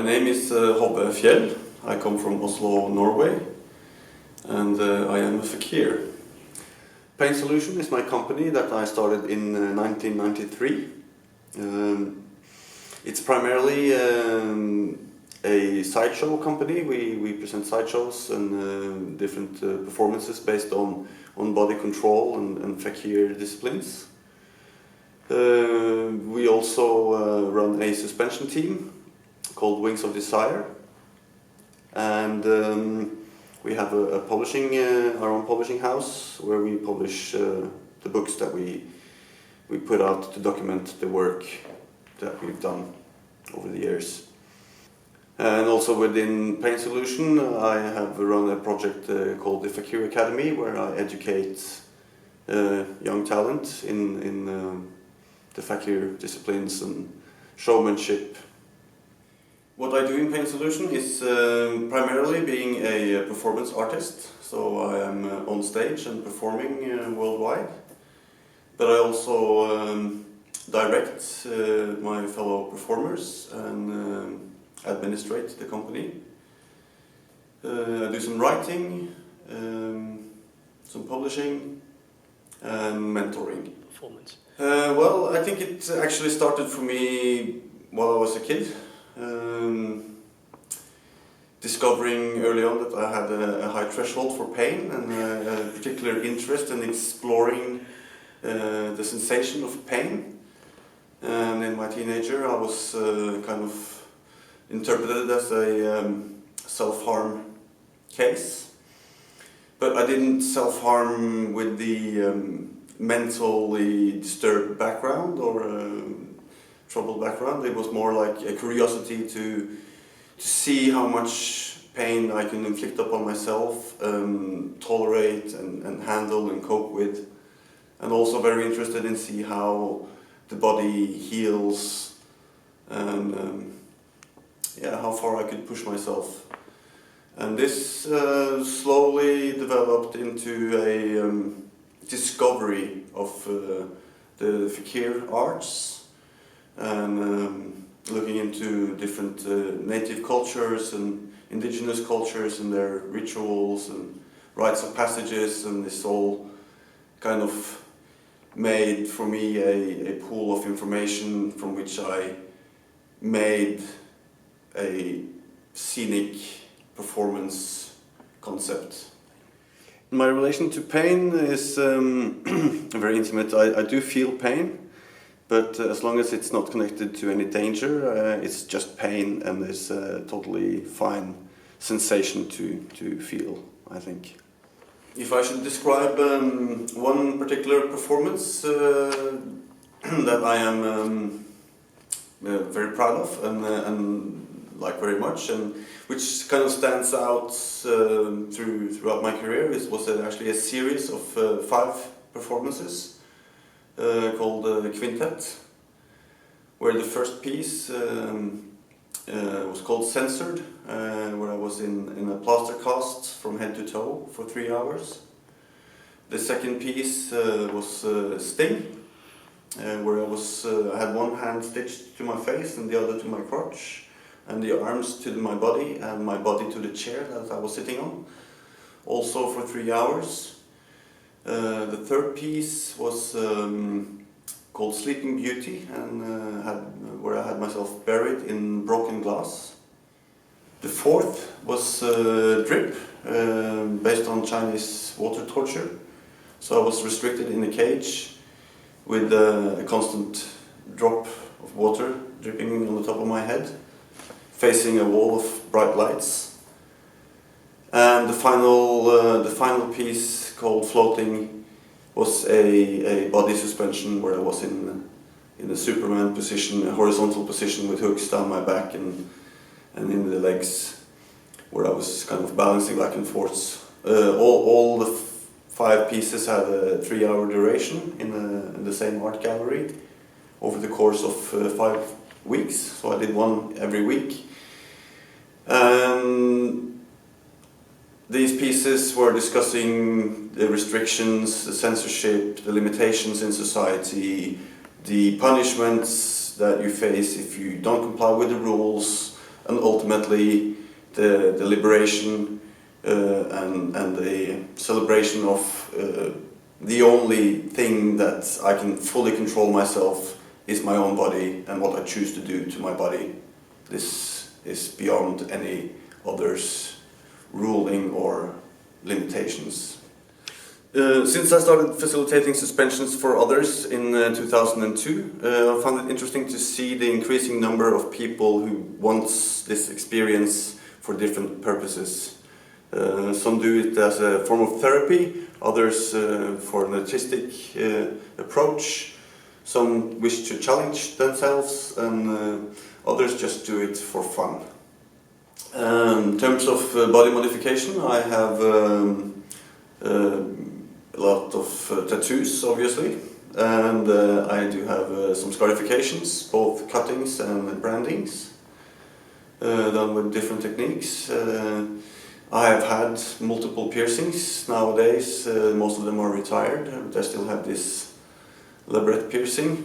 My name is Havve Fjell. I come from Oslo, Norway, and I am a fakir. Pain Solution is my company that I started in 1993. It's primarily a sideshow company. We present sideshows and different performances based on body control and fakir disciplines. We also run a suspension team called Wings of Desire, and we have a publishing, our own publishing house where we publish the books that we put out to document the work that we've done over the years. And also within Pain Solution, I have run a project called the Fakir Academy, where I educate young talent in the fakir disciplines and showmanship. What I do in Pain Solution is primarily being a performance artist, so I am on stage and performing worldwide. But I also direct my fellow performers and administrate the company. I do some writing, some publishing, and mentoring. Performance. Well, I think it actually started for me while I was a kid. Discovering early on that I had a high threshold for pain and a particular interest in exploring the sensation of pain. And in my teenager I was kind of interpreted as a self-harm case. But I didn't self-harm with the mentally disturbed background or troubled background. It was more like a curiosity to see how much pain I can inflict upon myself, tolerate and handle and cope with. And also very interested in see how the body heals and how far I could push myself. And this slowly developed into a discovery of the fakir arts and looking into different native cultures and indigenous cultures and their rituals and rites of passages, and this all kind of made for me a pool of information from which I made a scenic performance concept. My relation to pain is very intimate. I do feel pain, but as long as it's not connected to any danger, it's just pain, and it's a totally fine sensation to feel, I think. If I should describe one particular performance that I am very proud of and like very much, and which kind of stands out throughout my career, was actually a series of 5 performances called Quintet, where the first piece was called Censored, where I was in a plaster cast from head to toe for 3 hours. The second piece was Sting, where I had one hand stitched to my face and the other to my crotch, and the arms to my body and my body to the chair that I was sitting on, also for 3 hours. The third piece was called Sleeping Beauty, and where I had myself buried in broken glass. The fourth was Drip, based on Chinese water torture. So I was restricted in a cage with a constant drop of water dripping on the top of my head, facing a wall of bright lights. And the final piece, called Floating, was a body suspension where I was in a Superman position, a horizontal position with hooks down my back and in the legs, where I was kind of balancing back and forth. All the 5 pieces had a 3-hour duration in the same art gallery over the course of 5 weeks. So I did one every week. These pieces were discussing the restrictions, the censorship, the limitations in society, the punishments that you face if you don't comply with the rules, and ultimately the liberation and the celebration of the only thing that I can fully control myself is my own body and what I choose to do to my body. This is beyond any others' ruling or limitations. Since I started facilitating suspensions for others in 2002, I found it interesting to see the increasing number of people who wants this experience for different purposes. Some do it as a form of therapy, others for an artistic approach. Some wish to challenge themselves, and others just do it for fun. In terms of body modification, I have a lot of tattoos, obviously, and I do have some scarifications, both cuttings and brandings, done with different techniques. I have had multiple piercings nowadays. Most of them are retired, but I still have this labret piercing.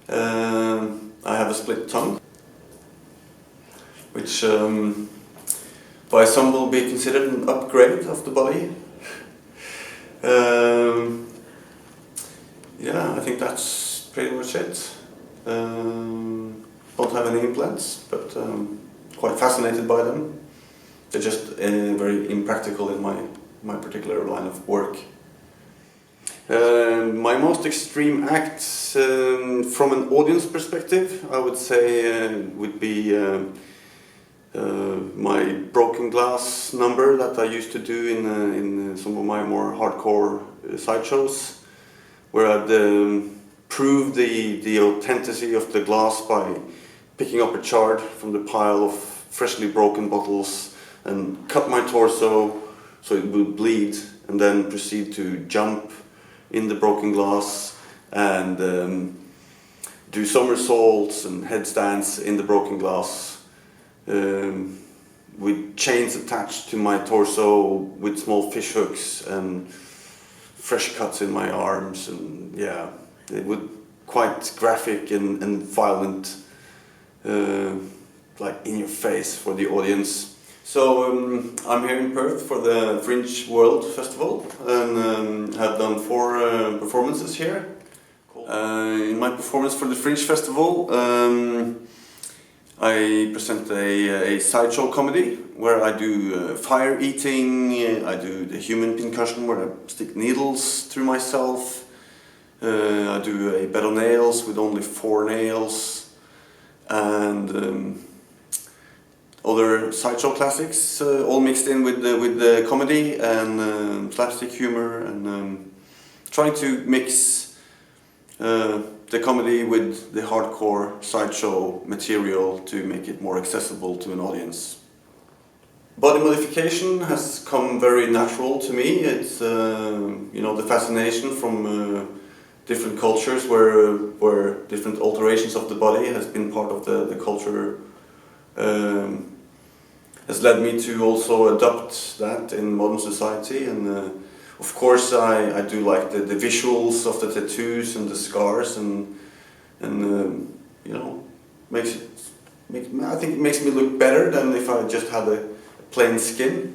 I have a split tongue, which by some will be considered an upgrade of the body. Yeah, I think that's pretty much it. Don't have any implants, but quite fascinated by them. They're just very impractical in my particular line of work. My most extreme acts, from an audience perspective, I would say would be my broken glass number that I used to do in some of my more hardcore sideshows, where I'd prove the authenticity of the glass by picking up a shard from the pile of freshly broken bottles and cut my torso so it would bleed, and then proceed to jump in the broken glass and do somersaults and headstands in the broken glass. With chains attached to my torso with small fish hooks and fresh cuts in my arms, and yeah, it would quite graphic and violent, like in your face for the audience. So I'm here in Perth for the Fringe World Festival and have done 4 performances here. Cool. In my performance for the Fringe Festival, I present a sideshow comedy where I do fire eating, I do the human pincushion where I stick needles through myself, I do a bed of nails with only 4 nails, and other sideshow classics, all mixed in with the comedy and slapstick humor, and trying to mix the comedy with the hardcore sideshow material to make it more accessible to an audience. Body modification has come very natural to me. It's the fascination from different cultures where different alterations of the body has been part of the culture. Has led me to also adopt that in modern society, and of course I do like the visuals of the tattoos and the scars, and I think it makes me look better than if I just had a plain skin.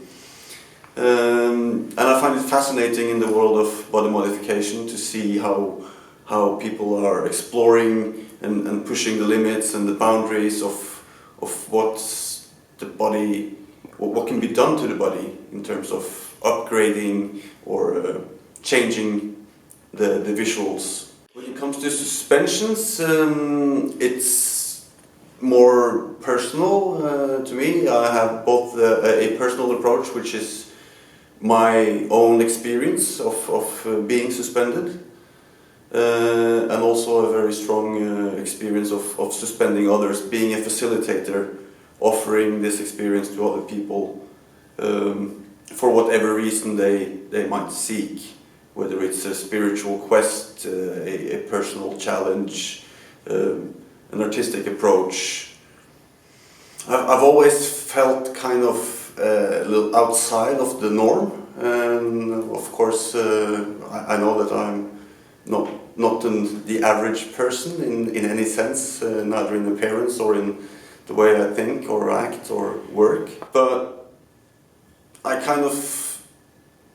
And I find it fascinating in the world of body modification to see how people are exploring and pushing the limits and the boundaries of what's the body, what can be done to the body in terms of upgrading or changing the visuals. When it comes to suspensions, it's more personal to me. I have both a personal approach, which is my own experience of being suspended, and also a very strong experience of suspending others, being a facilitator, offering this experience to other people for whatever reason they might seek, whether it's a spiritual quest, a personal challenge, an artistic approach. I've always felt kind of a little outside of the norm, and of course I know that I'm not the average person in any sense, neither in appearance or in the way I think or act or work. But I kind of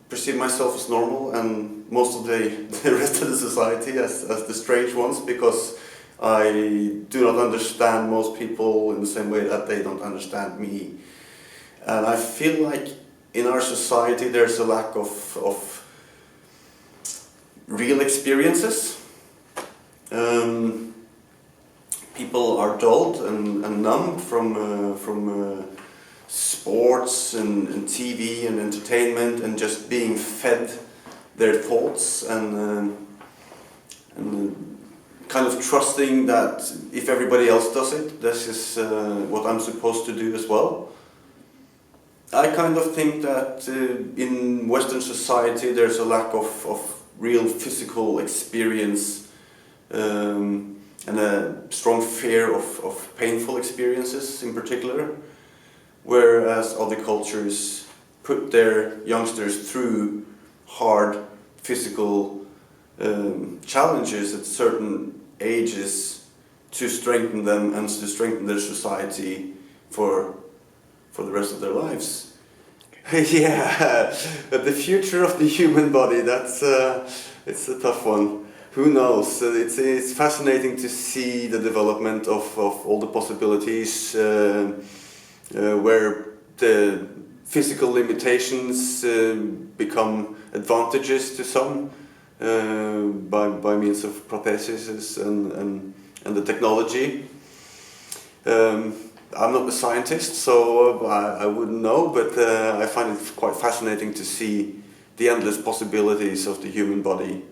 perceive myself as normal, and most of the rest of the society as the strange ones, because I do not understand most people in the same way that they don't understand me. And I feel like in our society there's a lack of real experiences. People are dulled and numb from sports and TV and entertainment, and just being fed their thoughts and kind of trusting that if everybody else does it, this is what I'm supposed to do as well. I kind of think that in Western society there's a lack of real physical experience, and a strong fear of painful experiences in particular, whereas other cultures put their youngsters through hard physical challenges at certain ages to strengthen them and to strengthen their society for the rest of their lives. Yeah, but the future of the human body, that's it's a tough one. Who knows? It's fascinating to see the development of all the possibilities, where the physical limitations become advantages to some by means of prostheses and the technology. I'm not a scientist, so I wouldn't know, but I find it quite fascinating to see the endless possibilities of the human body